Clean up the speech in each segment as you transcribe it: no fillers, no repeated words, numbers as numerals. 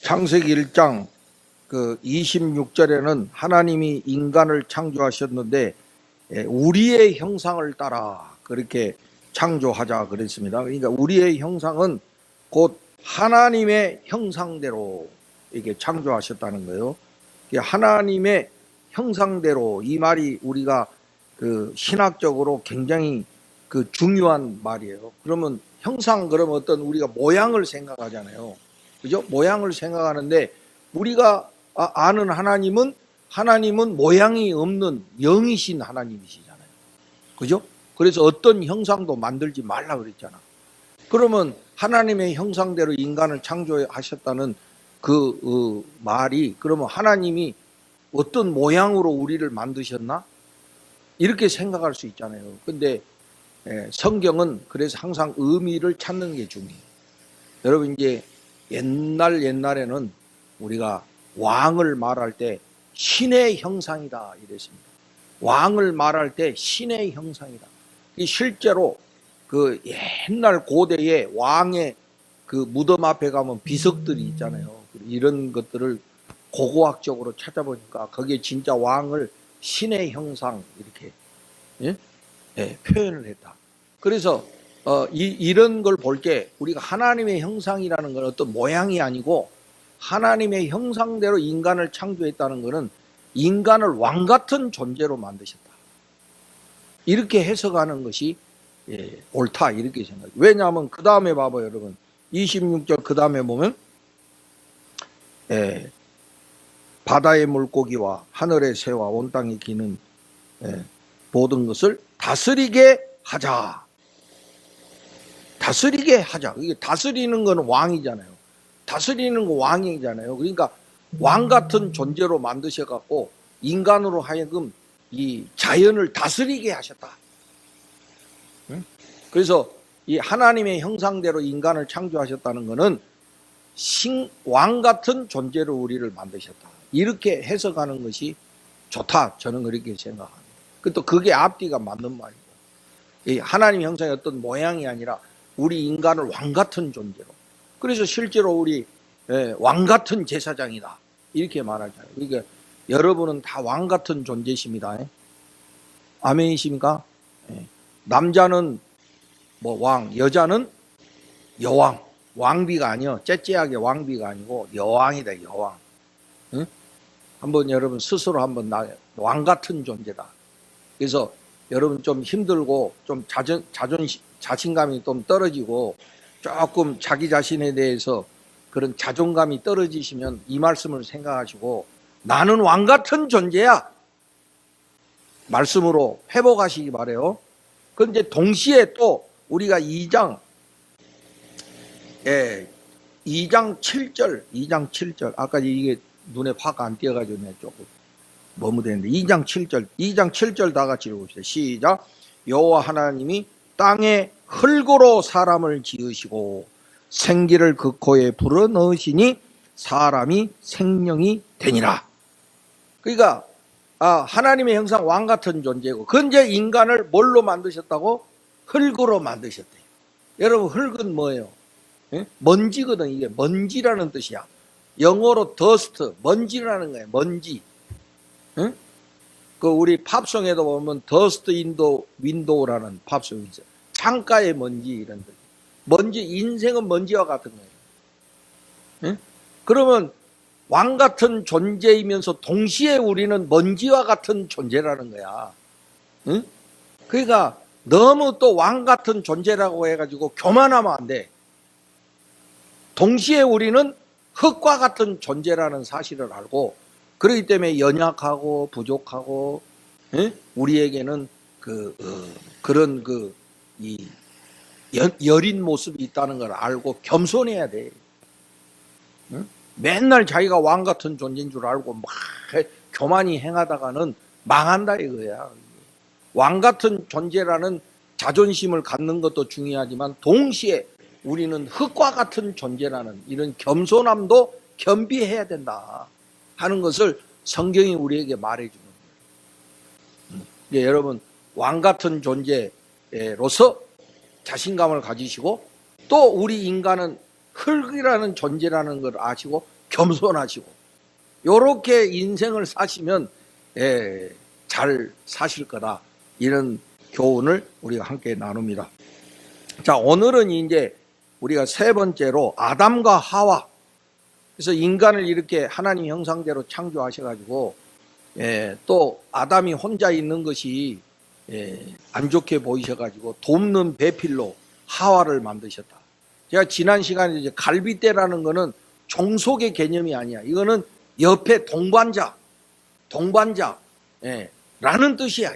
창세기 1장 그 26절에는 하나님이 인간을 창조하셨는데 우리의 형상을 따라 그렇게 창조하자 그랬습니다. 그러니까 우리의 형상은 곧 하나님의 형상대로 이게 창조하셨다는 거예요. 하나님의 형상대로, 이 말이 우리가 그 신학적으로 굉장히 그 중요한 말이에요. 그러면 형상, 그러면 어떤 우리가 모양을 생각하잖아요. 그죠? 모양을 생각하는데 우리가 아는 하나님은 모양이 없는 영이신 하나님이시잖아요. 그죠? 그래서 어떤 형상도 만들지 말라 그랬잖아. 그러면 하나님의 형상대로 인간을 창조하셨다는 그 말이, 그러면 하나님이 어떤 모양으로 우리를 만드셨나? 이렇게 생각할 수 있잖아요. 근데 성경은 그래서 항상 의미를 찾는 게 중요해요. 여러분, 이제 옛날에는 우리가 왕을 말할 때 신의 형상이다 이랬습니다. 왕을 말할 때 신의 형상이다. 실제로 그 옛날 고대의 왕의 그 무덤 앞에 가면 비석들이 있잖아요. 이런 것들을 고고학적으로 찾아보니까 거기에 진짜 왕을 신의 형상 이렇게 표현을 했다. 그래서 이런 걸 볼 때 우리가 하나님의 형상이라는 건 어떤 모양이 아니고 하나님의 형상대로 인간을 창조했다는 것은 인간을 왕 같은 존재로 만드셨다. 이렇게 해석하는 것이 옳다 이렇게 생각해요. 왜냐하면 그 다음에 봐봐요, 여러분. 26절 그 다음에 보면 바다의 물고기와 하늘의 새와 온 땅에 기는 모든 것을 다스리게 하자. 다스리게 하자. 이게 다스리는 건 왕이잖아요. 다스리는 건 왕이잖아요. 그러니까 왕 같은 존재로 만드셔갖고 인간으로 하여금 이 자연을 다스리게 하셨다. 그래서 이 하나님의 형상대로 인간을 창조하셨다는 것은 왕 같은 존재로 우리를 만드셨다. 이렇게 해석하는 것이 좋다. 저는 그렇게 생각합니다. 또 그게 앞뒤가 맞는 말이고, 이 하나님의 형상의 어떤 모양이 아니라 우리 인간을 왕 같은 존재로. 그래서 실제로 우리 왕 같은 제사장이다 이렇게 말하잖아요. 그러니까 여러분은 다 왕 같은 존재십니다. 아멘이십니까? 남자는 뭐 왕, 여자는 여왕. 왕비가 아니요, 째째하게 왕비가 아니고 여왕이다, 여왕. 응? 한번 여러분 스스로 한번 나 왕 같은 존재다. 그래서 여러분 좀 힘들고 좀 자신감이 좀 떨어지고 조금 자기 자신에 대해서 그런 자존감이 떨어지시면 이 말씀을 생각하시고 나는 왕 같은 존재야 말씀으로 회복하시기 바래요. 그런데 동시에 또 우리가 2장 7절 아까 이게 눈에 확 안 띄어가지고 내가 조금 머무르는데 2장 7절 다 같이 읽읍시다. 시작. 여호와 하나님이 땅에 흙으로 사람을 지으시고 생기를 그 코에 불어넣으시니 사람이 생명이 되니라. 그러니까 하나님의 형상 왕 같은 존재고, 근데 인간을 뭘로 만드셨다고? 흙으로 만드셨대요. 여러분, 흙은 뭐예요? 먼지거든. 이게 먼지라는 뜻이야. 영어로 dust, 먼지라는 거예요. 먼지. 그 우리 팝송에도 보면 dust in the window라는 팝송이 있어요. 창가의 먼지 이런 뜻. 먼지, 인생은 먼지와 같은 거예요. 그러면 왕 같은 존재이면서 동시에 우리는 먼지와 같은 존재라는 거야. 그러니까 너무 또 왕 같은 존재라고 해가지고 교만하면 안 돼. 동시에 우리는 흙과 같은 존재라는 사실을 알고, 그렇기 때문에 연약하고 부족하고, 우리에게는 그런 이 여린 모습이 있다는 걸 알고 겸손해야 돼. 맨날 자기가 왕 같은 존재인 줄 알고 막 교만히 행하다가는 망한다 이거야. 왕 같은 존재라는 자존심을 갖는 것도 중요하지만 동시에 우리는 흙과 같은 존재라는 이런 겸손함도 겸비해야 된다 하는 것을 성경이 우리에게 말해주는 거예요. 여러분, 왕 같은 존재로서 자신감을 가지시고, 또 우리 인간은 흙이라는 존재라는 걸 아시고 겸손하시고 요렇게 인생을 사시면 잘 사실 거다, 이런 교훈을 우리가 함께 나눕니다. 자, 오늘은 이제 우리가 세 번째로 아담과 하와, 그래서 인간을 이렇게 하나님 형상대로 창조하셔가지고 또 아담이 혼자 있는 것이 안 좋게 보이셔가지고 돕는 배필로 하와를 만드셨다. 제가 지난 시간에 이제 갈빗대라는 거는 종속의 개념이 아니야. 이거는 옆에 동반자 라는 뜻이야.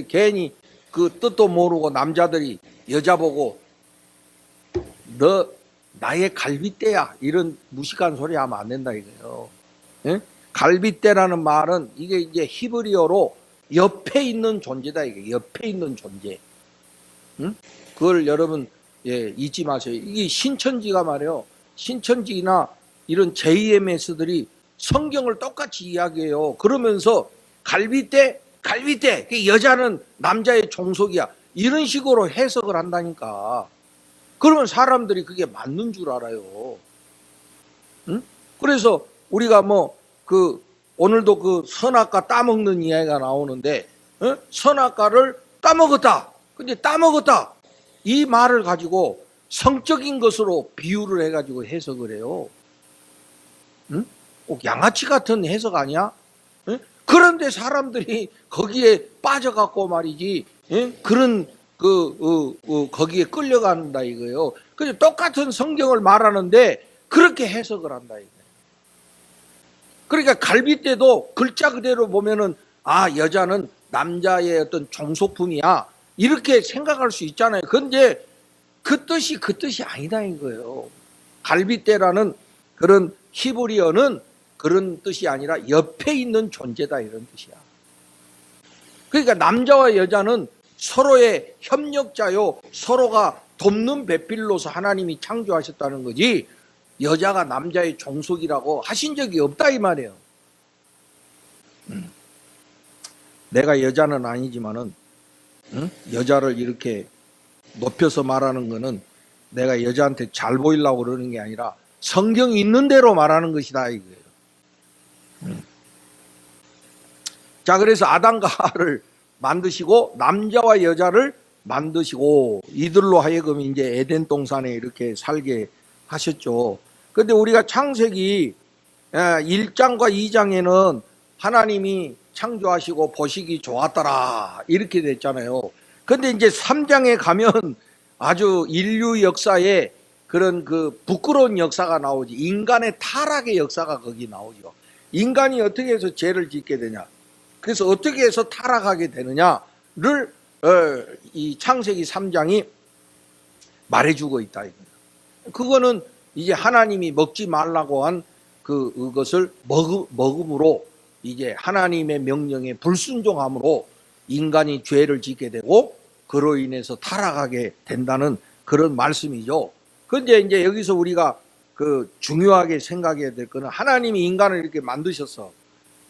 괜히 그 뜻도 모르고 남자들이 여자 보고 너 나의 갈빗대야, 이런 무식한 소리 하면 안 된다 이거예요. 갈빗대라는 말은 이게 이제 히브리어로 옆에 있는 존재다, 이게 옆에 있는 존재. 그걸 여러분 잊지 마세요. 이게 신천지가 말이에요. 신천지나 이런 JMS들이 성경을 똑같이 이야기해요. 그러면서 갈빗대, 여자는 남자의 종속이야, 이런 식으로 해석을 한다니까. 그러면 사람들이 그게 맞는 줄 알아요. 그래서 우리가 오늘도 그 선악과 따먹는 이야기가 나오는데, 선악과를 따먹었다. 근데 따먹었다, 이 말을 가지고 성적인 것으로 비유를 해가지고 해석을 해요. 꼭 양아치 같은 해석 아니야? 그런데 사람들이 거기에 빠져갖고 말이지, 그런 거기에 끌려간다 이거예요. 그래서 똑같은 성경을 말하는데 그렇게 해석을 한다 이거예요. 그러니까 갈빗대도 글자 그대로 보면은 여자는 남자의 어떤 종속품이야, 이렇게 생각할 수 있잖아요. 그런데 그 뜻이 아니다 이거예요. 갈빗대라는 그런 히브리어는 그런 뜻이 아니라 옆에 있는 존재다, 이런 뜻이야. 그러니까 남자와 여자는 서로의 협력자요, 서로가 돕는 배필로서 하나님이 창조하셨다는 거지, 여자가 남자의 종속이라고 하신 적이 없다 이 말이에요. 내가 여자는 아니지만은 여자를 이렇게 높여서 말하는 거는 내가 여자한테 잘 보이려고 그러는 게 아니라 성경이 있는 대로 말하는 것이다 이거예요. 자, 그래서 아담과 하와를 만드시고 남자와 여자를 만드시고 이들로 하여금 이제 에덴 동산에 이렇게 살게 하셨죠. 그런데 우리가 창세기 1장과 2장에는 하나님이 창조하시고 보시기 좋았더라 이렇게 됐잖아요. 그런데 이제 3장에 가면 아주 인류 역사에 그런 그 부끄러운 역사가 나오지. 인간의 타락의 역사가 거기 나오죠. 인간이 어떻게 해서 죄를 짓게 되냐, 그래서 어떻게 해서 타락하게 되느냐를 이 창세기 3장이 말해주고 있다. 그거는 이제 하나님이 먹지 말라고 한 그것을 먹음으로 이제 하나님의 명령에 불순종함으로 인간이 죄를 짓게 되고 그로 인해서 타락하게 된다는 그런 말씀이죠. 그런데 이제 여기서 우리가 그 중요하게 생각해야 될 거는 하나님이 인간을 이렇게 만드셨어.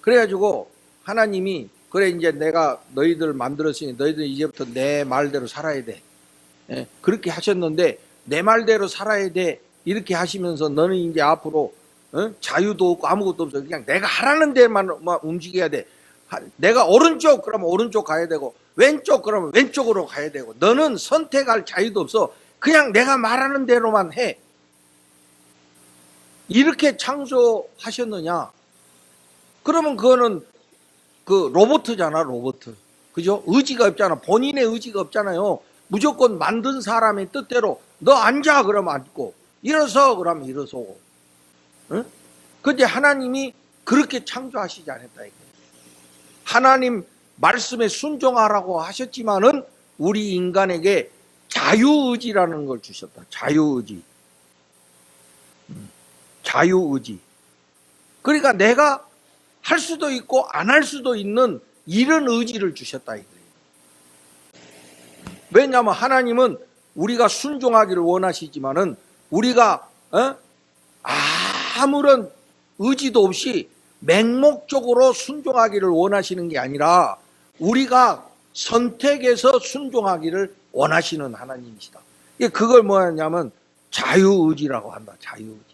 그래가지고 하나님이 그래 이제 내가 너희들 만들었으니 너희들 이제부터 내 말대로 살아야 돼. 그렇게 하셨는데 내 말대로 살아야 돼 이렇게 하시면서 너는 이제 앞으로 자유도 없고 아무것도 없어. 그냥 내가 하라는 데만 움직여야 돼. 내가 오른쪽 그러면 오른쪽 가야 되고 왼쪽 그러면 왼쪽으로 가야 되고 너는 선택할 자유도 없어. 그냥 내가 말하는 대로만 해. 이렇게 창조하셨느냐? 그러면 그거는 그 로봇잖아, 로봇. 그죠? 의지가 없잖아. 본인의 의지가 없잖아요. 무조건 만든 사람의 뜻대로 너 앉아 그러면 앉고 일어서 그러면 일어서고. 그런데 하나님이 그렇게 창조하시지 않았다 이거예요. 하나님 말씀에 순종하라고 하셨지만은 우리 인간에게 자유의지라는 걸 주셨다. 자유의지. 자유의지. 그러니까 내가 할 수도 있고 안 할 수도 있는 이런 의지를 주셨다 이거예요. 왜냐하면 하나님은 우리가 순종하기를 원하시지만은 우리가 아무런 의지도 없이 맹목적으로 순종하기를 원하시는 게 아니라 우리가 선택해서 순종하기를 원하시는 하나님이시다. 그걸 뭐냐면 자유의지라고 한다. 자유의지.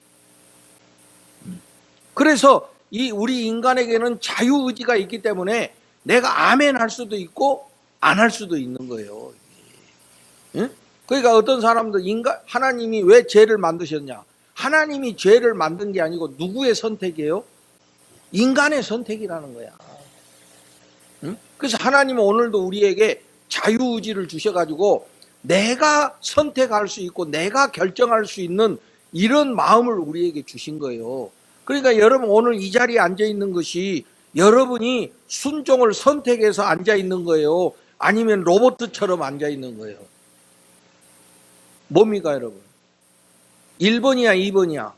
그래서 이 우리 인간에게는 자유의지가 있기 때문에 내가 아멘 할 수도 있고 안 할 수도 있는 거예요. 응? 그러니까 어떤 사람들 하나님이 왜 죄를 만드셨냐? 하나님이 죄를 만든 게 아니고 누구의 선택이에요? 인간의 선택이라는 거야. 응? 그래서 하나님은 오늘도 우리에게 자유의지를 주셔가지고 내가 선택할 수 있고 내가 결정할 수 있는 이런 마음을 우리에게 주신 거예요. 그러니까 여러분 오늘 이 자리에 앉아 있는 것이 여러분이 순종을 선택해서 앉아 있는 거예요? 아니면 로봇처럼 앉아 있는 거예요? 뭡니까 여러분? 1번이야 2번이야?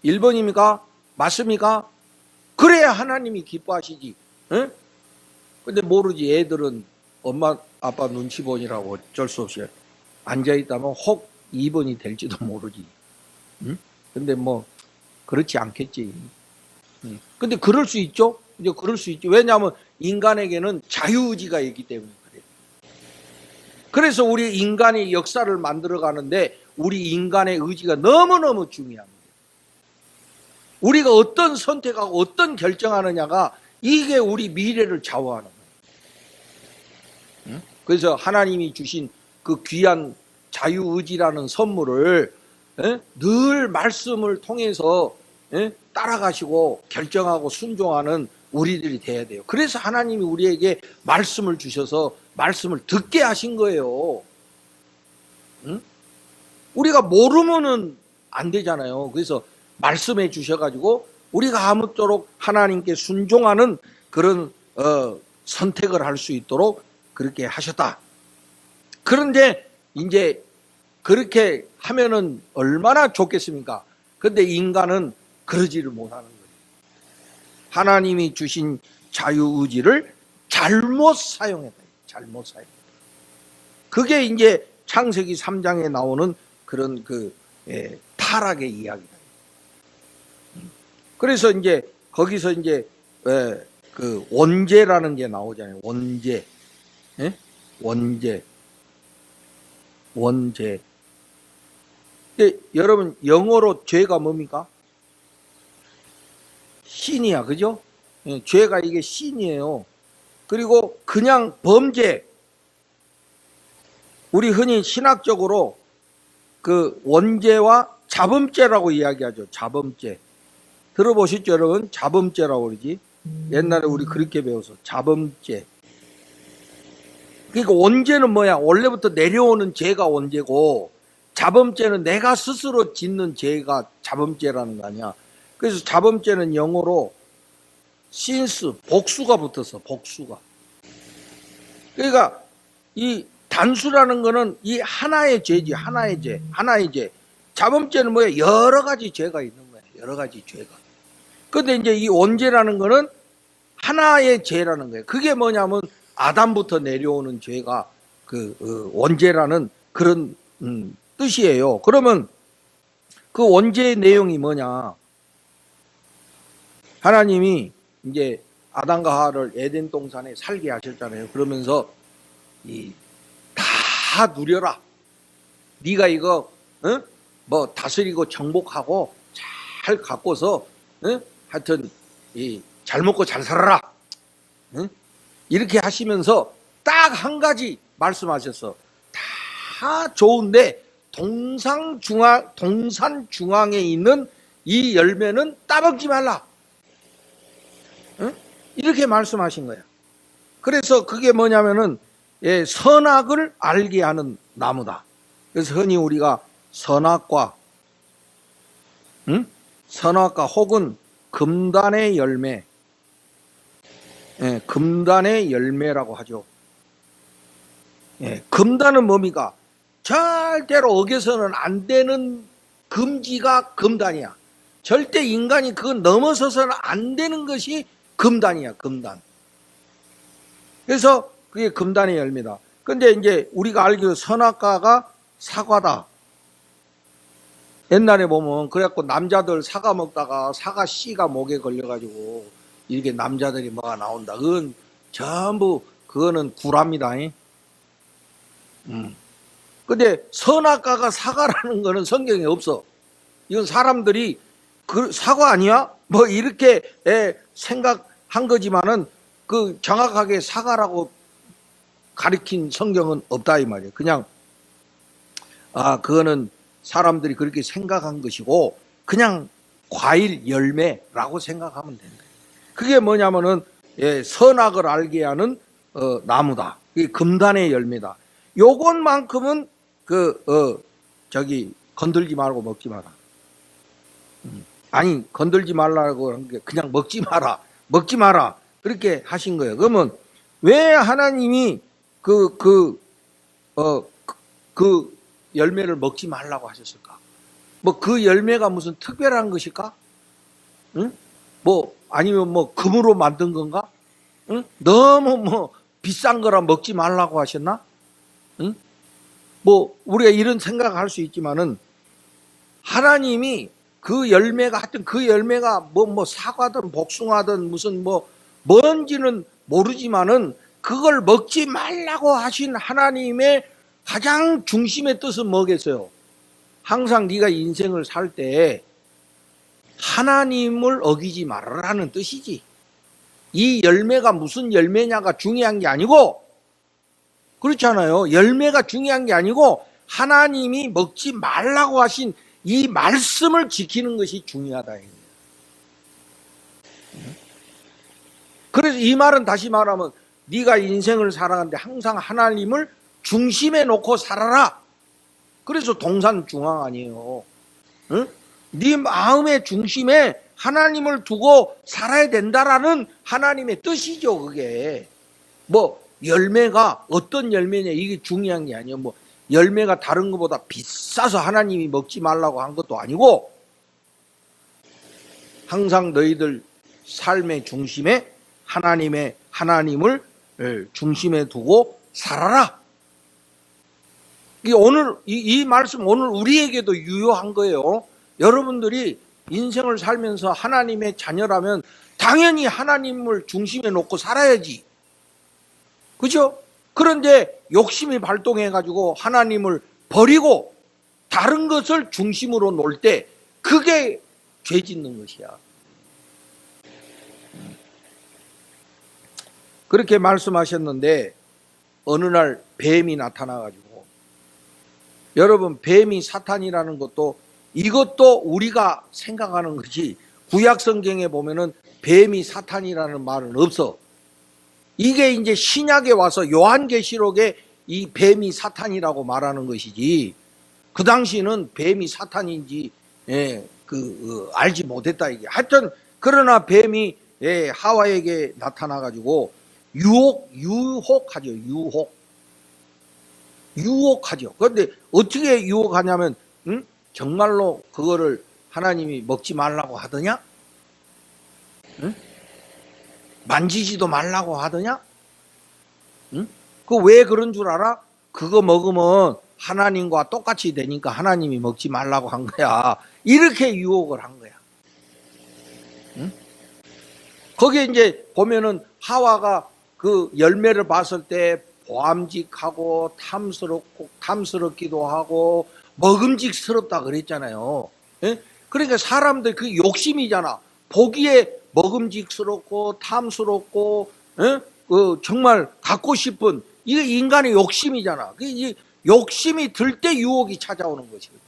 1번입니까? 맞습니까? 그래야 하나님이 기뻐하시지. 응? 근데 모르지. 애들은 엄마 아빠 눈치 보니라고 어쩔 수 없이 앉아있다면 혹 2번이 될지도 모르지. 응? 근데 뭐 그렇지 않겠지. 응. 근데 그럴 수 있죠. 이제 그럴 수 있죠. 왜냐하면 인간에게는 자유의지가 있기 때문에 그래요. 그래서 우리 인간이 역사를 만들어 가는데 우리 인간의 의지가 너무너무 중요합니다. 우리가 어떤 선택하고 어떤 결정하느냐가 이게 우리 미래를 좌우하는 거예요. 응? 그래서 하나님이 주신 그 귀한 자유의지라는 선물을 늘 말씀을 통해서 따라가시고 결정하고 순종하는 우리들이 돼야 돼요. 그래서 하나님이 우리에게 말씀을 주셔서 말씀을 듣게 하신 거예요. 응? 우리가 모르면은 안 되잖아요. 그래서 말씀해 주셔가지고 우리가 아무쪼록 하나님께 순종하는 그런 선택을 할 수 있도록 그렇게 하셨다. 그런데 이제 그렇게 하면은 얼마나 좋겠습니까? 그런데 인간은 그러지를 못하는 거예요. 하나님이 주신 자유의지를 잘못 사용했다. 잘못 사용했다. 그게 이제 창세기 3장에 나오는 그런 타락의 이야기다. 그래서 이제 거기서 이제 그 원죄라는 게 나오잖아요. 원죄, 원죄. 근데 여러분 영어로 죄가 뭡니까? 신이야, 그죠? 죄가 이게 신이에요. 그리고 그냥 범죄. 우리 흔히 신학적으로 그 원죄와 자범죄라고 이야기하죠. 자범죄. 들어보셨죠, 여러분? 자범죄라고 그러지. 옛날에 우리 그렇게 배워서 자범죄. 그러니까 원죄는 뭐야? 원래부터 내려오는 죄가 원죄고 자범죄는 내가 스스로 짓는 죄가 자범죄라는 거 아니야. 그래서 자범죄는 영어로 신스, 복수가 붙어서 복수가. 그러니까 이 단수라는 거는 이 하나의 죄지, 하나의 죄, 하나의 죄. 자범죄는 뭐야? 여러 가지 죄가 있는 거야. 여러 가지 죄가. 근데 이제 이 원죄라는 거는 하나의 죄라는 거예요. 그게 뭐냐면 아담부터 내려오는 죄가 원죄라는 그런 뜻이에요. 그러면 그 원죄의 내용이 뭐냐? 하나님이 이제 아담과 하와를 에덴 동산에 살게 하셨잖아요. 그러면서 다 누려라. 네가 이거 뭐 다스리고 정복하고 잘 갖고서 하여튼 잘 먹고 잘 살아라. 이렇게 하시면서 딱 한 가지 말씀하셨어. 다 좋은데 동산 중앙에 있는 이 열매는 따먹지 말라. 이렇게 말씀하신 거야. 그래서 그게 뭐냐면은 선악을 알게 하는 나무다. 그래서 흔히 우리가 선악과 혹은 금단의 열매, 금단의 열매라고 하죠. 금단은 뭡니까? 절대로 어겨서는 안 되는 금지가 금단이야. 절대 인간이 그건 넘어서서는 안 되는 것이 금단이야, 금단. 그래서 그게 금단의 열매다. 근데 이제 우리가 알기로 선악과가 사과다. 옛날에 보면 그래갖고 남자들 사과 먹다가 사과 씨가 목에 걸려가지고 이렇게 남자들이 뭐가 나온다. 그건 전부 그거는 구랍니다. 근데 선악과가 사과라는 거는 성경에 없어. 이건 사람들이 그 사과 아니야? 뭐 이렇게 생각한 거지만은 그 정확하게 사과라고 가리킨 성경은 없다 이 말이에요. 그냥 그거는 사람들이 그렇게 생각한 것이고 그냥 과일 열매라고 생각하면 된다. 그게 뭐냐면은 선악을 알게 하는 나무다. 이 금단의 열매다. 요것만큼은 건들지 말고 먹지 마라. 아니 건들지 말라고 한 게 그냥 먹지 마라 그렇게 하신 거예요. 그러면 왜 하나님이 그 열매를 먹지 말라고 하셨을까? 뭐 그 열매가 무슨 특별한 것일까? 응? 뭐 아니면 뭐 금으로 만든 건가? 응? 너무 뭐 비싼 거라 먹지 말라고 하셨나? 응? 뭐 우리가 이런 생각할 수 있지만은 하나님이 그 열매가 하여튼 그 열매가 뭐 사과든 복숭아든 무슨 뭐 뭔지는 모르지만은 그걸 먹지 말라고 하신 하나님의 가장 중심의 뜻은 뭐겠어요? 항상 네가 인생을 살 때 하나님을 어기지 말라는 뜻이지. 이 열매가 무슨 열매냐가 중요한 게 아니고, 그렇잖아요. 열매가 중요한 게 아니고 하나님이 먹지 말라고 하신 이 말씀을 지키는 것이 중요하다. 그래서 이 말은 다시 말하면 네가 인생을 살아가는데 항상 하나님을 중심에 놓고 살아라. 그래서 동산중앙 아니에요. 응? 네 마음의 중심에 하나님을 두고 살아야 된다라는 하나님의 뜻이죠. 그게 뭐 열매가 어떤 열매냐 이게 중요한 게 아니에요. 뭐 열매가 다른 것보다 비싸서 하나님이 먹지 말라고 한 것도 아니고, 항상 너희들 삶의 중심에 하나님을 중심에 두고 살아라. 이 말씀 오늘 우리에게도 유효한 거예요. 여러분들이 인생을 살면서 하나님의 자녀라면 당연히 하나님을 중심에 놓고 살아야지. 그죠? 그런데 욕심이 발동해가지고 하나님을 버리고 다른 것을 중심으로 놓을 때 그게 죄 짓는 것이야. 그렇게 말씀하셨는데 어느 날 뱀이 나타나가지고, 여러분 뱀이 사탄이라는 것도 이것도 우리가 생각하는 것이, 구약 성경에 보면은 뱀이 사탄이라는 말은 없어. 이게 이제 신약에 와서 요한계시록에 이 뱀이 사탄이라고 말하는 것이지, 그 당시는 뱀이 사탄인지 알지 못했다 이게. 하여튼 그러나 뱀이 하와에게 나타나가지고 유혹하죠. 유혹하죠. 그런데 어떻게 유혹하냐면, 정말로 그거를 하나님이 먹지 말라고 하더냐? 만지지도 말라고 하더냐? 그 왜 그런 줄 알아? 그거 먹으면 하나님과 똑같이 되니까 하나님이 먹지 말라고 한 거야. 이렇게 유혹을 한 거야. 거기에 이제 보면은 하와가 그 열매를 봤을 때 보암직하고 탐스럽기도 하고 먹음직스럽다 그랬잖아요. 예? 그러니까 사람들 그 욕심이잖아. 보기에 먹음직스럽고 탐스럽고, 정말 갖고 싶은, 이게 인간의 욕심이잖아. 이 욕심이 들 때 유혹이 찾아오는 것이거든.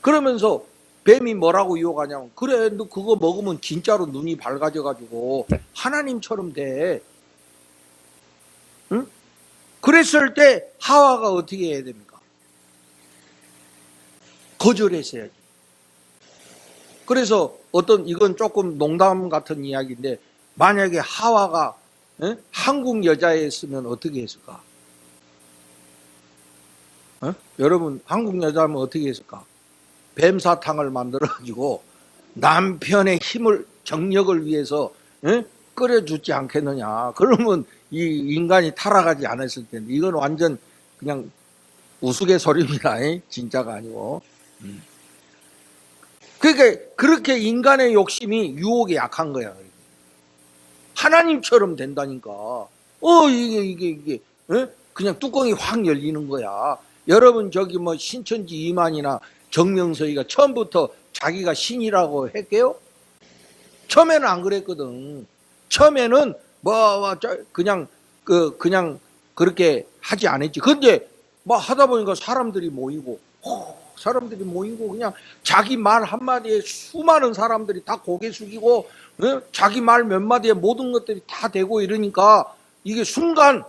그러면서 뱀이 뭐라고 유혹하냐면, 그래 너 그거 먹으면 진짜로 눈이 밝아져 가지고 하나님처럼 돼. 응? 그랬을 때 하와가 어떻게 해야 됩니까? 거절했어야지. 그래서 이건 조금 농담 같은 이야기인데, 만약에 하와가 한국 여자였으면 어떻게 했을까? 여러분 한국 여자면 어떻게 했을까? 뱀사탕을 만들어가지고 남편의 정력을 위해서 끓여주지 않겠느냐. 그러면 이 인간이 타락하지 않았을 텐데, 이건 완전 그냥 우스갯소리입니다. 진짜가 아니고. 그러니까 그렇게 인간의 욕심이 유혹에 약한 거야. 하나님처럼 된다니까. 이게 그냥 뚜껑이 확 열리는 거야. 여러분 저기 뭐 신천지 이만이나 정명서이가 처음부터 자기가 신이라고 했게요? 처음에는 안 그랬거든. 처음에는 그냥 그렇게 하지 않았지. 근데 뭐 하다 보니까 사람들이 모이고 그냥 자기 말 한마디에 수많은 사람들이 다 고개 숙이고 자기 말 몇 마디에 모든 것들이 다 되고 이러니까 이게 순간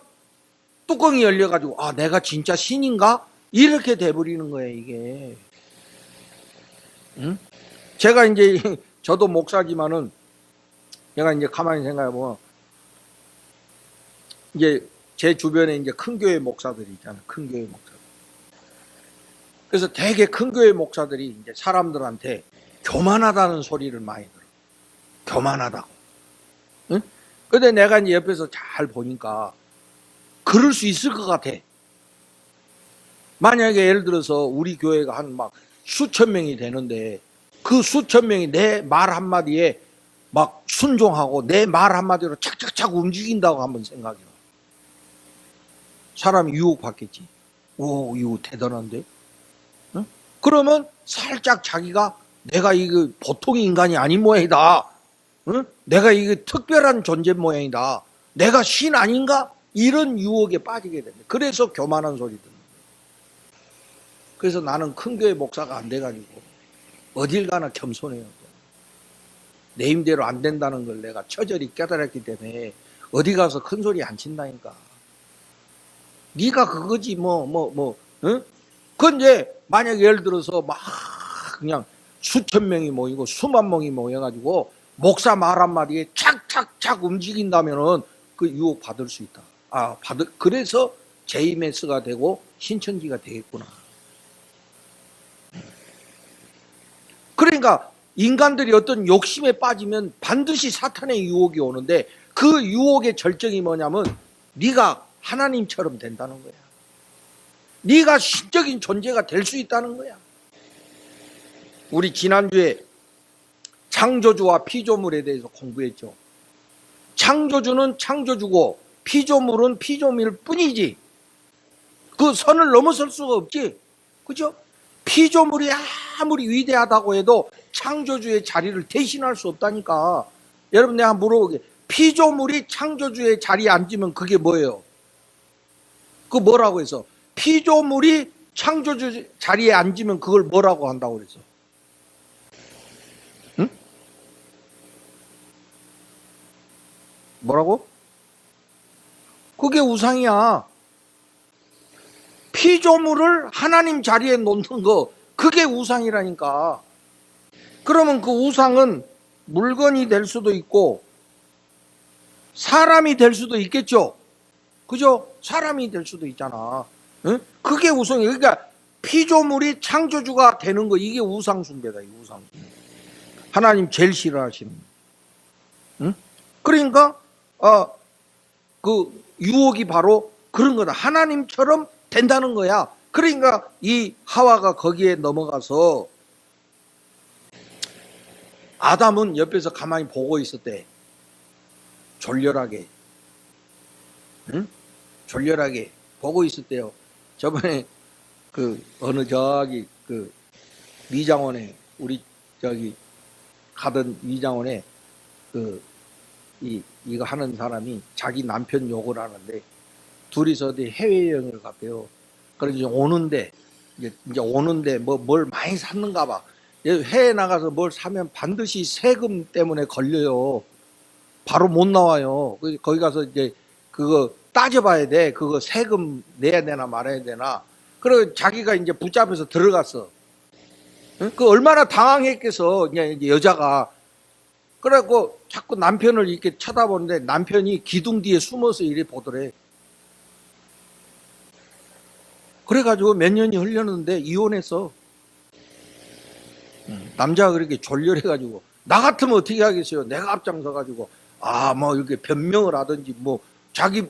뚜껑이 열려가지고 내가 진짜 신인가? 이렇게 돼버리는 거예요 이게. 응? 제가 이제 저도 목사지만은 제가 이제 가만히 생각해보면 이제 제 주변에 이제 큰 교회 목사들이 있잖아요. 큰 교회 목사들. 그래서 되게 큰 교회 목사들이 이제 사람들한테 교만하다는 소리를 많이 들어. 교만하다고. 응? 근데 내가 이제 옆에서 잘 보니까 그럴 수 있을 것 같아. 만약에 예를 들어서 우리 교회가 한 막 수천 명이 되는데 그 수천 명이 내 말 한마디에 막 순종하고 내 말 한마디로 착착착 움직인다고 한번 생각해봐. 사람이 유혹받겠지. 오, 이거 대단한데? 응? 그러면 살짝 자기가 내가 이거 보통 인간이 아닌 모양이다. 응? 내가 이거 특별한 존재 모양이다. 내가 신 아닌가? 이런 유혹에 빠지게 됩니다. 그래서 교만한 소리 듣는 거예요. 그래서 나는 큰 교회 목사가 안 돼가지고 어딜 가나 겸손해요. 내 힘대로 안 된다는 걸 내가 처절히 깨달았기 때문에 어디 가서 큰 소리 안 친다니까. 네가 그거지 응? 근데 만약에 예를 들어서 막 그냥 수천 명이 모이고 수만 명이 모여가지고 목사 말 한마디에 착착착 움직인다면은 그 유혹 받을 수 있다. 그래서 JMS가 되고 신천지가 되겠구나. 그러니까 인간들이 어떤 욕심에 빠지면 반드시 사탄의 유혹이 오는데 그 유혹의 절정이 뭐냐면 네가 하나님처럼 된다는 거야. 네가 신적인 존재가 될 수 있다는 거야. 우리 지난주에 창조주와 피조물에 대해서 공부했죠. 창조주는 창조주고 피조물은 피조물 뿐이지 그 선을 넘어설 수가 없지. 그죠? 피조물이 아무리 위대하다고 해도 창조주의 자리를 대신할 수 없다니까. 여러분 내가 물어보게, 피조물이 창조주의 자리에 앉으면 그게 뭐예요? 그 뭐라고 해서 피조물이 창조주 자리에 앉으면 그걸 뭐라고 한다고 그랬어? 응? 뭐라고? 그게 우상이야. 피조물을 하나님 자리에 놓는 거 그게 우상이라니까. 그러면 그 우상은 물건이 될 수도 있고 사람이 될 수도 있겠죠. 그죠? 사람이 될 수도 있잖아. 응? 그게 우상이에요. 그러니까 피조물이 창조주가 되는 거 이게 우상 숭배다. 우상. 하나님 제일 싫어하시는. 응? 그러니까 그 유혹이 바로 그런 거다. 하나님처럼 된다는 거야. 그러니까 이 하와가 거기에 넘어가서 아담은 옆에서 가만히 보고 있었대. 졸렬하게. 응? 졸렬하게 보고 있었대요. 저번에 그 어느 저기 그 미장원에 우리 저기 가던 미장원에 그 이거 하는 사람이 자기 남편 욕을 하는데 둘이서 어디 해외여행을 갔대요. 그래서 오는데 이제 오는데 뭘 많이 샀는가 봐. 해외 나가서 뭘 사면 반드시 세금 때문에 걸려요. 바로 못 나와요. 거기 가서 이제 그거 따져봐야 돼. 그거 세금 내야 되나 말아야 되나. 그리고 자기가 이제 붙잡혀서 들어갔어. 응? 그 얼마나 당황했겠어. 이제 여자가. 그래갖고 자꾸 남편을 이렇게 쳐다보는데 남편이 기둥 뒤에 숨어서 이래 보더래. 그래가지고 몇 년이 흘렸는데 이혼했어. 남자가 그렇게 졸렬해가지고 나 같으면 어떻게 하겠어요? 내가 앞장서가지고 뭐 이렇게 변명을 하든지 뭐 자기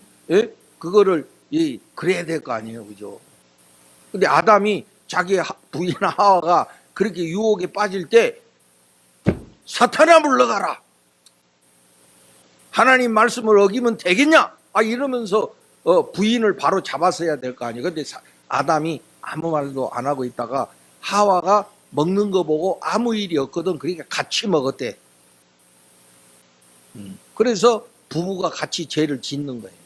그거를 그래야 될 거 아니에요, 그죠? 근데 아담이 자기 부인 하와가 그렇게 유혹에 빠질 때 사탄아 물러가라. 하나님 말씀을 어기면 되겠냐? 이러면서 부인을 바로 잡았어야 될 거 아니에요. 근데 아담이 아무 말도 안 하고 있다가 하와가 먹는 거 보고 아무 일이 없거든. 그러니까 같이 먹었대. 그래서 부부가 같이 죄를 짓는 거예요.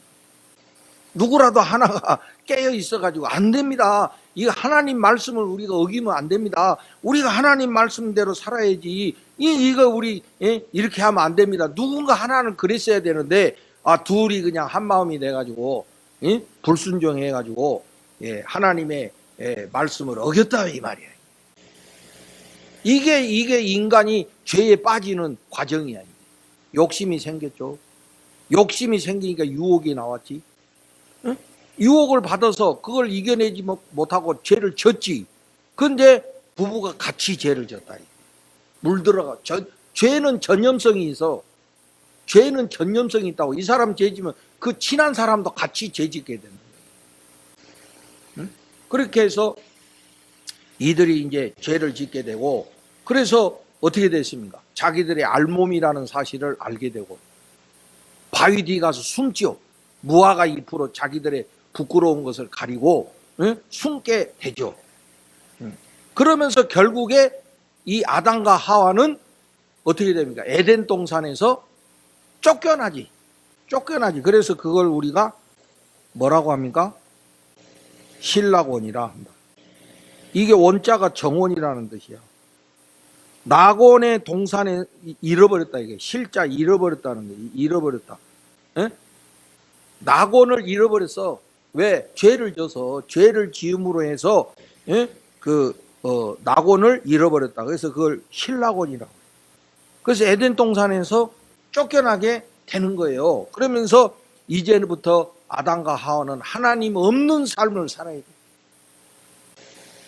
누구라도 하나가 깨어 있어가지고 안 됩니다. 이 하나님 말씀을 우리가 어기면 안 됩니다. 우리가 하나님 말씀대로 살아야지. 이거 우리 이렇게 하면 안 됩니다. 누군가 하나는 그랬어야 되는데 둘이 그냥 한 마음이 돼가지고 불순종해가지고 하나님의 말씀을 어겼다 이 말이에요. 이게 인간이 죄에 빠지는 과정이야. 욕심이 생겼죠. 욕심이 생기니까 유혹이 나왔지. 응? 유혹을 받아서 그걸 이겨내지 못하고 죄를 졌지. 근데 부부가 같이 죄를 졌다. 물들어가. 죄는 전염성이 있어. 죄는 전염성이 있다고. 이 사람 죄 지면 그 친한 사람도 같이 죄 짓게 되는 거예요. 응? 그렇게 해서 이들이 이제 죄를 짓게 되고, 그래서 어떻게 됐습니까? 자기들의 알몸이라는 사실을 알게 되고 바위 뒤 가서 숨지요. 무화과 잎으로 자기들의 부끄러운 것을 가리고 숨게 되죠. 그러면서 결국에 이 아담과 하와는 어떻게 됩니까? 에덴 동산에서 쫓겨나지. 그래서 그걸 우리가 뭐라고 합니까? 실락원이라 한다. 이게 원자가 정원이라는 뜻이야. 낙원의 동산에 잃어버렸다. 이게 실자 잃어버렸다는 거예요. 잃어버렸다. 에? 낙원을 잃어버렸어. 왜? 죄를 져서, 죄를 지음으로 해서 낙원을 잃어버렸다. 그래서 그걸 실낙원이라고. 그래서 에덴 동산에서 쫓겨나게 되는 거예요. 그러면서 이제부터 아담과 하와는 하나님 없는 삶을 살아야 돼.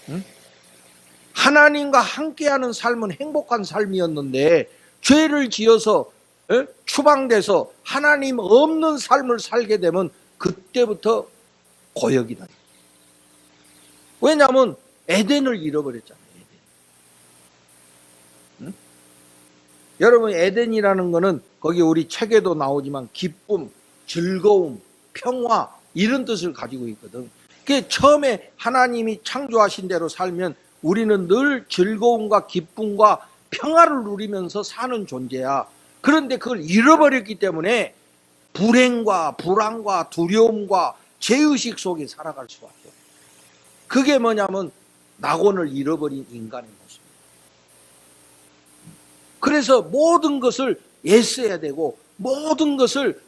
응? 하나님과 함께하는 삶은 행복한 삶이었는데 죄를 지어서 추방돼서 하나님 없는 삶을 살게 되면 그때부터 고역이다. 왜냐하면 에덴을 잃어버렸잖아요. 에덴. 응? 여러분, 에덴이라는 거는 거기 우리 책에도 나오지만 기쁨, 즐거움, 평화 이런 뜻을 가지고 있거든. 그게 처음에 하나님이 창조하신 대로 살면 우리는 늘 즐거움과 기쁨과 평화를 누리면서 사는 존재야. 그런데 그걸 잃어버렸기 때문에 불행과 불안과 두려움과 죄의식 속에 살아갈 수밖에 없어요. 그게 뭐냐면 낙원을 잃어버린 인간의 모습이에요. 그래서 모든 것을 애써야 되고 모든 것을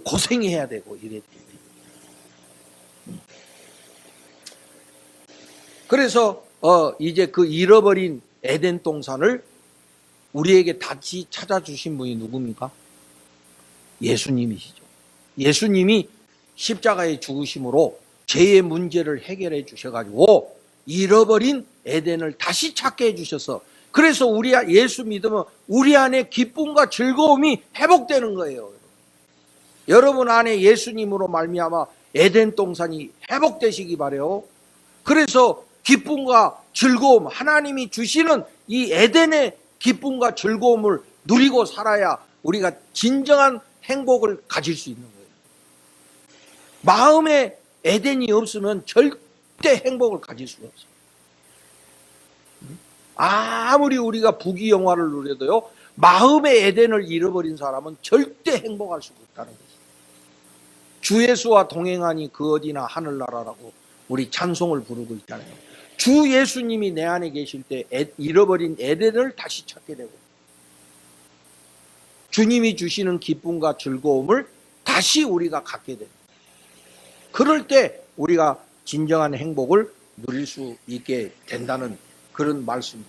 고생해야 되고 이랬대요. 그래서 이제 그 잃어버린 에덴 동산을 우리에게 다시 찾아주신 분이 누굽니까? 예수님이시죠. 예수님이 십자가의 죽으심으로 죄의 문제를 해결해 주셔가지고 잃어버린 에덴을 다시 찾게 해주셔서, 그래서 우리 예수 믿으면 우리 안에 기쁨과 즐거움이 회복되는 거예요. 여러분 안에 예수님으로 말미암아 에덴 동산이 회복되시기 바라요. 그래서 기쁨과 즐거움, 하나님이 주시는 이 에덴의 기쁨과 즐거움을 누리고 살아야 우리가 진정한 행복을 가질 수 있는 거예요. 마음에 에덴이 없으면 절대 행복을 가질 수가 없어요. 아무리 우리가 부귀영화를 누려도요, 마음의 에덴을 잃어버린 사람은 절대 행복할 수가 없다는 거죠. 주 예수와 동행하니 그 어디나 하늘나라라고 우리 찬송을 부르고 있잖아요. 주 예수님이 내 안에 계실 때 잃어버린 에덴을 다시 찾게 되고 주님이 주시는 기쁨과 즐거움을 다시 우리가 갖게 됩니다. 그럴 때 우리가 진정한 행복을 누릴 수 있게 된다는 그런 말씀이죠.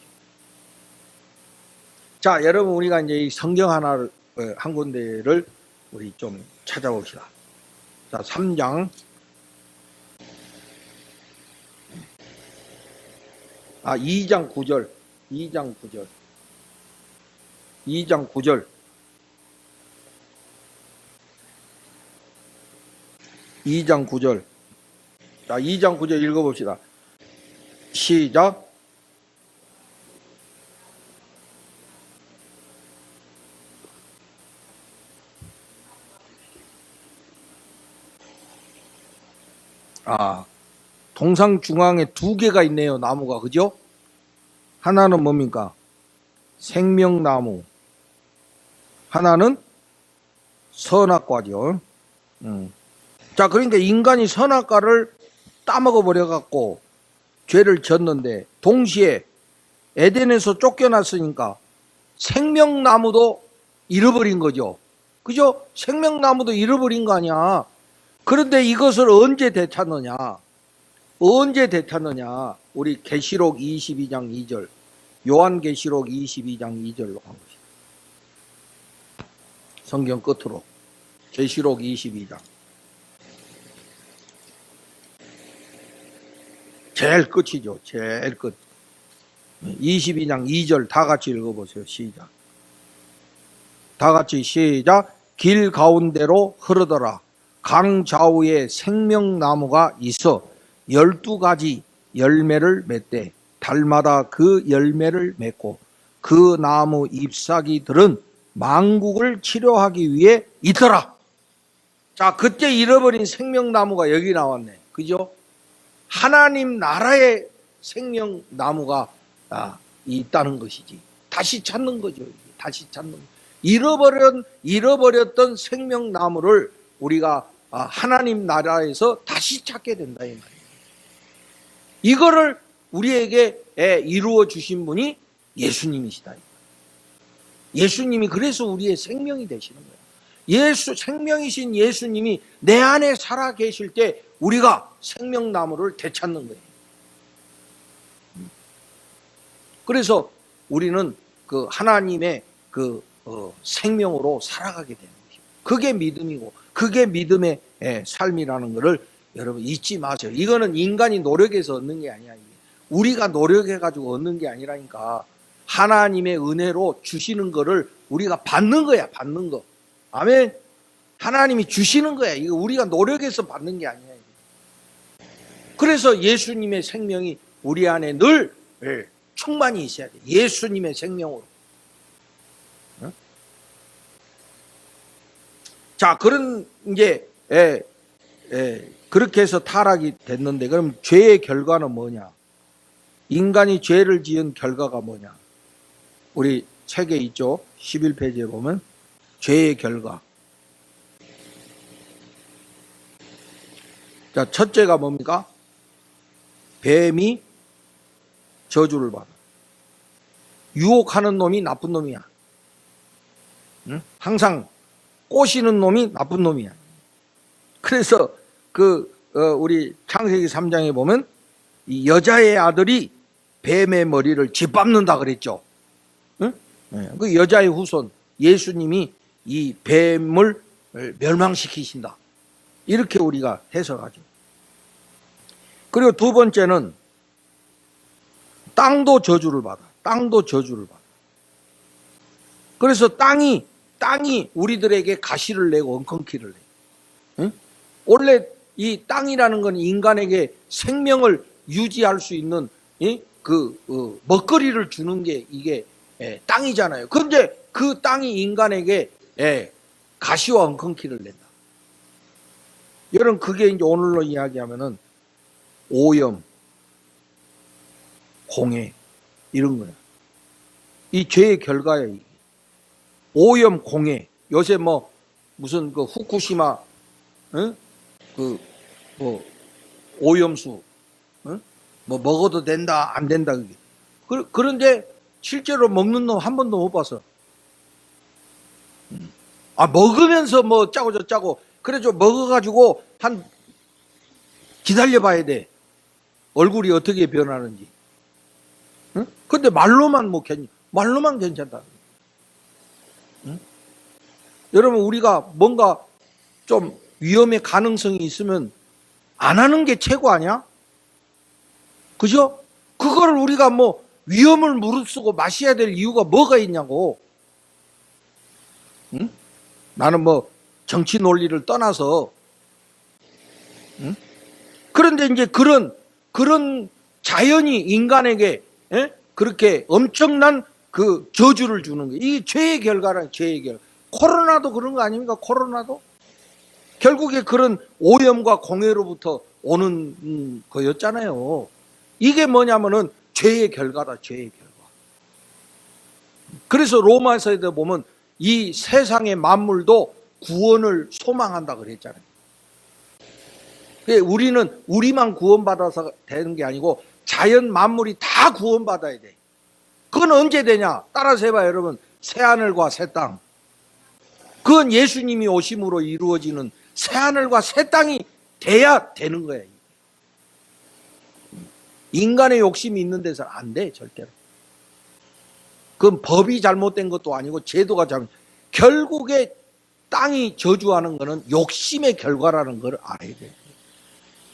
자, 여러분, 우리가 이제 이 성경 하나를 한 군데를 우리 좀 찾아봅시다. 자, 3장 2장 9절 2장 9절 2장 9절 2장 9절. 자, 2장 9절 읽어봅시다. 시작. 동상 중앙에 두 개가 있네요. 나무가. 그죠? 하나는 뭡니까? 생명나무. 하나는 선악과죠. 자, 그러니까 인간이 선악과를 따먹어 버려갖고 죄를 졌는데, 동시에 에덴에서 쫓겨났으니까 생명나무도 잃어버린 거죠. 그죠? 생명나무도 잃어버린 거 아니야. 그런데 이것을 언제 되찾느냐? 언제 되찾느냐? 우리 계시록 22장 2절, 요한계시록 22장 2절로 간 것이다. 성경 끝으로 계시록 22장 제일 끝이죠. 제일 끝. 22장 2절 다 같이 읽어보세요. 시작. 다 같이 시작. 길 가운데로 흐르더라. 강 좌우에 생명나무가 있어 12가지 열매를 맺되 달마다 그 열매를 맺고 그 나무 잎사귀들은 만국을 치료하기 위해 있더라. 자, 그때 잃어버린 생명나무가 여기 나왔네. 그죠? 하나님 나라의 생명나무가 있다는 것이지. 다시 찾는 거죠. 다시 찾는 거. 잃어버렸던 생명나무를 우리가 하나님 나라에서 다시 찾게 된다 이 말이에요. 이거를 우리에게 이루어 주신 분이 예수님이시다. 예수님이 그래서 우리의 생명이 되시는 거예요. 생명이신 예수님이 내 안에 살아 계실 때 우리가 생명나무를 되찾는 거예요. 그래서 우리는 그 하나님의 그 생명으로 살아가게 되는 거죠. 그게 믿음이고 그게 믿음의 삶이라는 것을 여러분 잊지 마세요. 이거는 인간이 노력해서 얻는 게 아니야. 우리가 노력해가지고 얻는 게 아니라니까. 하나님의 은혜로 주시는 거를 우리가 받는 거야. 받는 거. 아멘. 하나님이 주시는 거야. 이거 우리가 노력해서 받는 게 아니야. 그래서 예수님의 생명이 우리 안에 늘 충만히 있어야 돼. 예수님의 생명으로. 자, 그런 이제 그렇게 해서 타락이 됐는데, 그럼 죄의 결과는 뭐냐? 인간이 죄를 지은 결과가 뭐냐? 우리 책에 있죠. 11페이지에 보면 죄의 결과. 자, 첫째가 뭡니까? 뱀이 저주를 받아. 유혹하는 놈이 나쁜 놈이야. 응? 항상 꼬시는 놈이 나쁜 놈이야. 그래서 우리 창세기 3장에 보면 이 여자의 아들이 뱀의 머리를 짓밟는다 그랬죠. 응? 그 여자의 후손 예수님이 이 뱀을 멸망시키신다. 이렇게 우리가 해석하죠. 그리고 두 번째는 땅도 저주를 받아. 땅도 저주를 받아. 그래서 땅이 우리들에게 가시를 내고 엉겅퀴를 내. 응? 원래 이 땅이라는 건 인간에게 생명을 유지할 수 있는 먹거리를 주는 게 이게 땅이잖아요. 그런데 그 땅이 인간에게 가시와 엉겅퀴를 낸다. 여러분, 그게 이제 오늘로 이야기하면은 오염, 공해 이런 거야. 이 죄의 결과야. 이게. 오염, 공해. 요새 무슨 후쿠시마 오염수 먹어도 된다 안 된다 그게. 그런데 실제로 먹는 놈 한 번도 못 봤어. 먹으면서 짜고 저짜고 그래 좀 먹어가지고 기다려봐야 돼. 얼굴이 어떻게 변하는지. 응? 근데 말로만 괜찮다. 응? 여러분, 우리가 뭔가 좀 위험의 가능성이 있으면 안 하는 게 최고 아니야? 그죠? 그거를 우리가 위험을 무릅쓰고 마셔야 될 이유가 뭐가 있냐고. 응? 나는 정치 논리를 떠나서. 응? 그런데 이제 그런 자연이 인간에게 그렇게 엄청난 그 저주를 주는 거예요. 이게 죄의 결과라. 죄의 결과. 코로나도 그런 거 아닙니까? 코로나도 결국에 그런 오염과 공해로부터 오는 거였잖아요. 이게 뭐냐면은 죄의 결과다. 죄의 결과. 그래서 로마서에도 보면 이 세상의 만물도 구원을 소망한다 그랬잖아요. 우리는 우리만 구원받아서 되는 게 아니고 자연 만물이 다 구원받아야 돼. 그건 언제 되냐? 따라서 해봐요, 여러분. 새하늘과 새 땅. 그건 예수님이 오심으로 이루어지는 새하늘과 새 땅이 돼야 되는 거예요. 인간의 욕심이 있는 데서는 안 돼, 절대로. 그건 법이 잘못된 것도 아니고 제도가 잘못. 결국에 땅이 저주하는 것은 욕심의 결과라는 걸 알아야 돼요.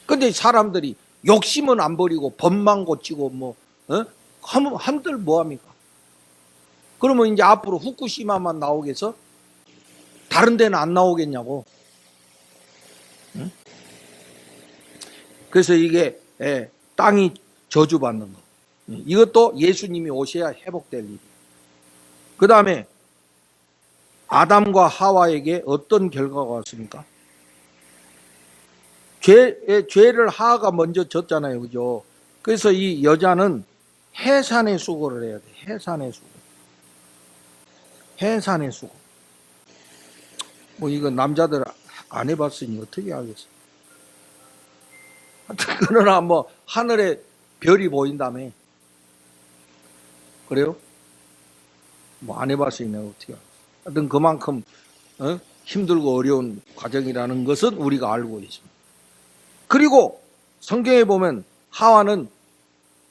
근데 사람들이 욕심은 안 버리고 법만 고치고 한들 뭐합니까? 그러면 이제 앞으로 후쿠시마만 나오겠어? 다른 데는 안 나오겠냐고. 응? 그래서 이게 땅이 저주받는 거. 이것도 예수님이 오셔야 회복될 일이에요. 그 다음에 아담과 하와에게 어떤 결과가 왔습니까? 죄를 하와가 먼저 졌잖아요. 그죠? 그래서 이 여자는 해산의 수고를 해야 돼. 해산의 수고. 해산의 수고. 이거 남자들 안 해봤으니 어떻게 하겠어. 그러나 하늘에 별이 보인다며. 그래요? 안 해봤으니 내가 어떻게 하겠어. 하여튼 그만큼 힘들고 어려운 과정이라는 것은 우리가 알고 있습니다. 그리고 성경에 보면 하와는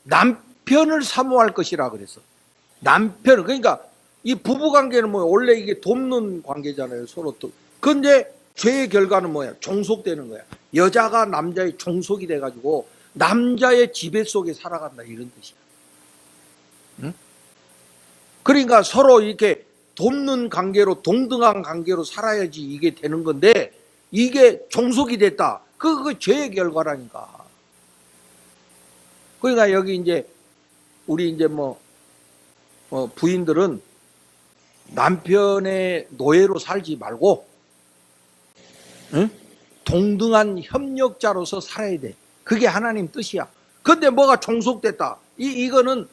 남편을 사모할 것이라 그랬어. 남편을. 그러니까 이 부부관계는 원래 이게 돕는 관계잖아요. 서로 또. 그런데 죄의 결과는 뭐야? 종속되는 거야. 여자가 남자의 종속이 돼가지고 남자의 지배 속에 살아간다, 이런 뜻이야. 응? 그러니까 서로 이렇게 돕는 관계로, 동등한 관계로 살아야지 이게 되는 건데, 이게 종속이 됐다. 그 죄의 결과라니까. 그러니까 여기 이제 우리 이제 부인들은 남편의 노예로 살지 말고, 응? 동등한 협력자로서 살아야 돼. 그게 하나님 뜻이야. 근데 뭐가 종속됐다. 이거는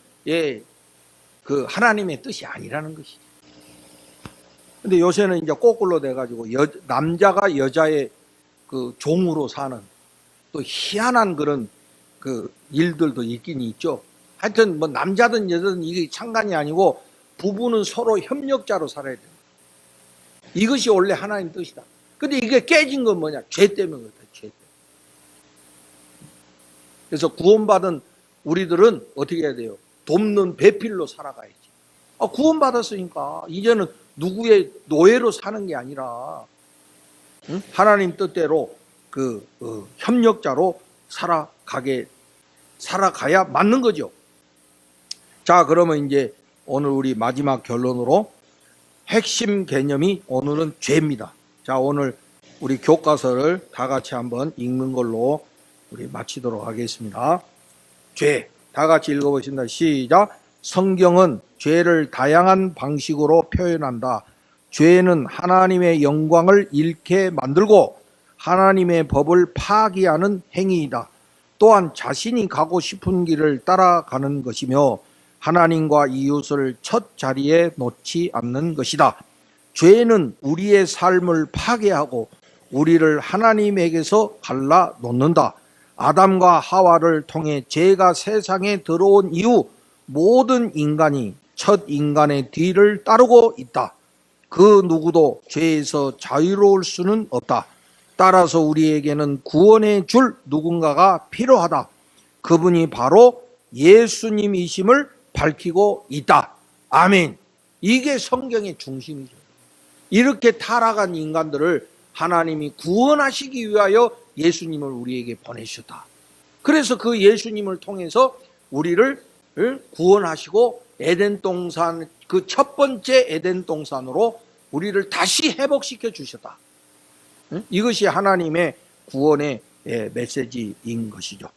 그 하나님의 뜻이 아니라는 것이지. 근데 요새는 이제 거꾸로 돼가지고 남자가 여자의 그 종으로 사는 또 희한한 그런 그 일들도 있긴 있죠. 하여튼 남자든 여자든 이게 상관이 아니고 부부는 서로 협력자로 살아야 돼. 이것이 원래 하나님 뜻이다. 근데 이게 깨진 건 뭐냐? 죄 때문에 그렇다. 죄 때문에. 그래서 구원받은 우리들은 어떻게 해야 돼요? 돕는 배필로 살아가야지. 구원받았으니까 이제는 누구의 노예로 사는 게 아니라 하나님 뜻대로 협력자로 살아가야 맞는 거죠. 자, 그러면 이제 오늘 우리 마지막 결론으로 핵심 개념이 오늘은 죄입니다. 자, 오늘 우리 교과서를 다 같이 한번 읽는 걸로 우리 마치도록 하겠습니다. 죄. 다 같이 읽어보신다. 시작. 성경은 죄를 다양한 방식으로 표현한다. 죄는 하나님의 영광을 잃게 만들고 하나님의 법을 파기하는 행위이다. 또한 자신이 가고 싶은 길을 따라가는 것이며 하나님과 이웃을 첫 자리에 놓지 않는 것이다. 죄는 우리의 삶을 파괴하고 우리를 하나님에게서 갈라놓는다. 아담과 하와를 통해 죄가 세상에 들어온 이후 모든 인간이 첫 인간의 뒤를 따르고 있다. 그 누구도 죄에서 자유로울 수는 없다. 따라서 우리에게는 구원해 줄 누군가가 필요하다. 그분이 바로 예수님이심을 밝히고 있다. 아멘. 이게 성경의 중심이죠. 이렇게 타락한 인간들을 하나님이 구원하시기 위하여 예수님을 우리에게 보내셨다. 그래서 그 예수님을 통해서 우리를 구원하시고 에덴 동산, 그 첫 번째 에덴 동산으로 우리를 다시 회복시켜 주셨다. 이것이 하나님의 구원의 메시지인 것이죠.